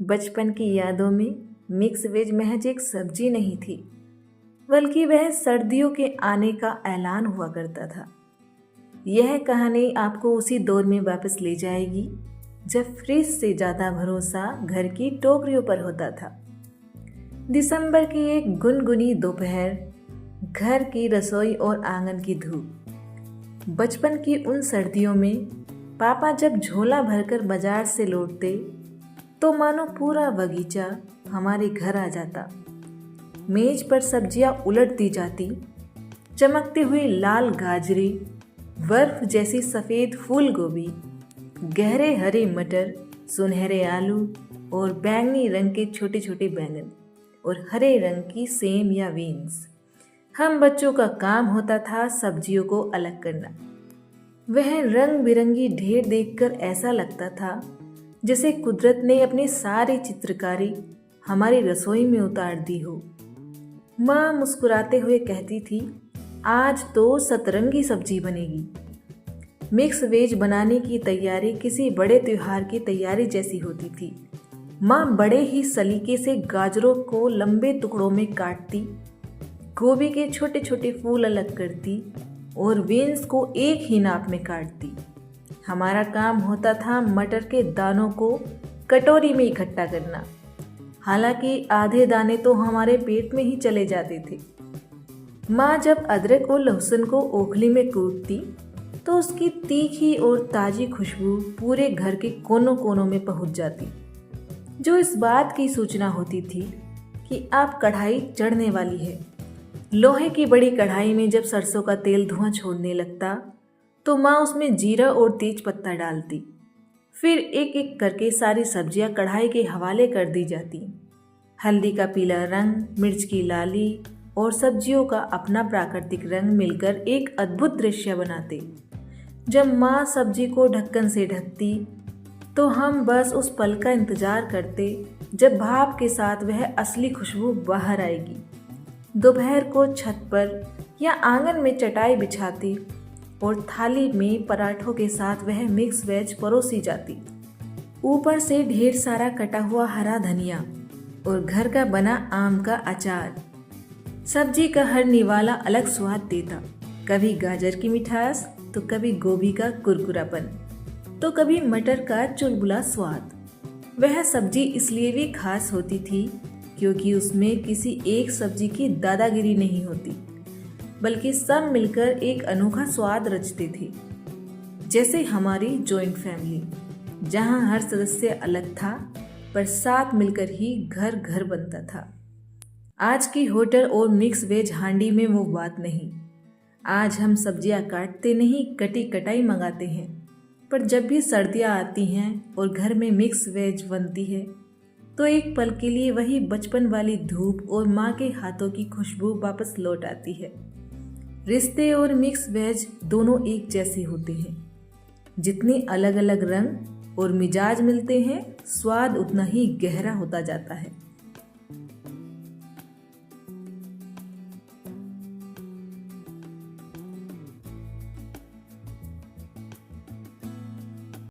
बचपन की यादों में मिक्स वेज महज एक सब्जी नहीं थी, बल्कि वह सर्दियों के आने का ऐलान हुआ करता था। यह कहानी आपको उसी दौर में वापस ले जाएगी जब फ्रिज से ज़्यादा भरोसा घर की टोकरियों पर होता था। दिसंबर की एक गुनगुनी दोपहर, घर की रसोई और आंगन की धूप। बचपन की उन सर्दियों में पापा जब झोला भरकर बाजार से लौटते तो मानो पूरा बगीचा हमारे घर आ जाता। मेज पर सब्जियां उलट दी जाती, चमकते हुए लाल गाजरे, बर्फ जैसी सफ़ेद फूल गोभी, गहरे हरे मटर, सुनहरे आलू और बैंगनी रंग के छोटे छोटे बैंगन और हरे रंग की सेम या बीन्स। हम बच्चों का काम होता था सब्जियों को अलग करना। वह रंग बिरंगी ढेर देखकर ऐसा लगता था जैसे कुदरत ने अपनी सारी चित्रकारी हमारी रसोई में उतार दी हो। माँ मुस्कुराते हुए कहती थी, आज तो सतरंगी सब्जी बनेगी। मिक्स वेज बनाने की तैयारी किसी बड़े त्योहार की तैयारी जैसी होती थी। माँ बड़े ही सलीके से गाजरों को लंबे टुकड़ों में काटती, गोभी के छोटे छोटे फूल अलग करती और बीन्स को एक ही नाप में काटती। हमारा काम होता था मटर के दानों को कटोरी में इकट्ठा करना। हालांकि आधे दाने तो हमारे पेट में ही चले जाते थे। माँ जब अदरक और लहसुन को ओखली में कूटती तो उसकी तीखी और ताज़ी खुशबू पूरे घर के कोनों कोनों में पहुँच जाती, जो इस बात की सूचना होती थी कि अब कढ़ाई चढ़ने वाली है। लोहे की बड़ी कढ़ाई में जब सरसों का तेल धुआं छोड़ने लगता तो माँ उसमें जीरा और तेज पत्ता डालती। फिर एक एक करके सारी सब्जियां कढ़ाई के हवाले कर दी जाती। हल्दी का पीला रंग, मिर्च की लाली और सब्जियों का अपना प्राकृतिक रंग मिलकर एक अद्भुत दृश्य बनाते। जब माँ सब्जी को ढक्कन से ढकती तो हम बस उस पल का इंतजार करते जब भाप के साथ वह असली खुशबू बाहर आएगी। दोपहर को छत पर या आंगन में चटाई बिछाती और थाली में पराठों के साथ वह मिक्स वेज परोसी जाती। ऊपर से ढेर सारा कटा हुआ हरा धनिया और घर का बना आम का अचार। सब्जी का हर निवाला अलग स्वाद देता, कभी गाजर की मिठास तो कभी गोभी का कुरकुरापन तो कभी मटर का चुलबुला स्वाद। वह सब्जी इसलिए भी खास होती थी क्योंकि उसमें किसी एक सब्जी की दादागिरी नहीं होती, बल्कि सब मिलकर एक अनोखा स्वाद रचते थे। जैसे हमारी जॉइंट फैमिली, जहां हर सदस्य अलग था पर साथ मिलकर ही घर घर बनता था। आज की होटल और मिक्स वेज हांडी में वो बात नहीं। आज हम सब्जियां काटते नहीं, कटी कटाई मंगाते हैं। पर जब भी सर्दियां आती हैं और घर में मिक्स वेज बनती है तो एक पल के लिए वही बचपन वाली धूप और माँ के हाथों की खुशबू वापस लौट आती है। रिश्ते और मिक्स वेज दोनों एक जैसे होते हैं। जितने अलग अलग रंग और मिजाज मिलते हैं, स्वाद उतना ही गहरा होता जाता है।